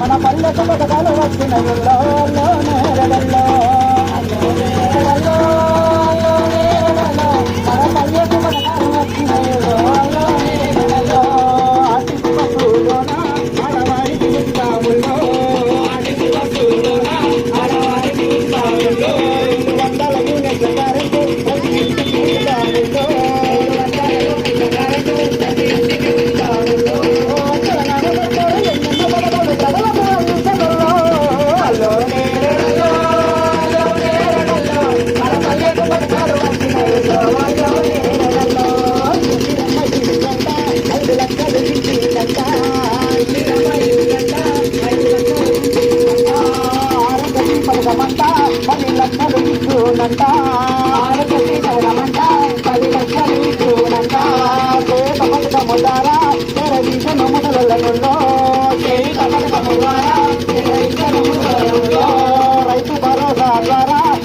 మన పల్లెకు పథకాలు వచ్చిన నేరడల్లో మన పల్లెకు పథకాలు వచ్చిన పని లక్షలు ఇచ్చునంట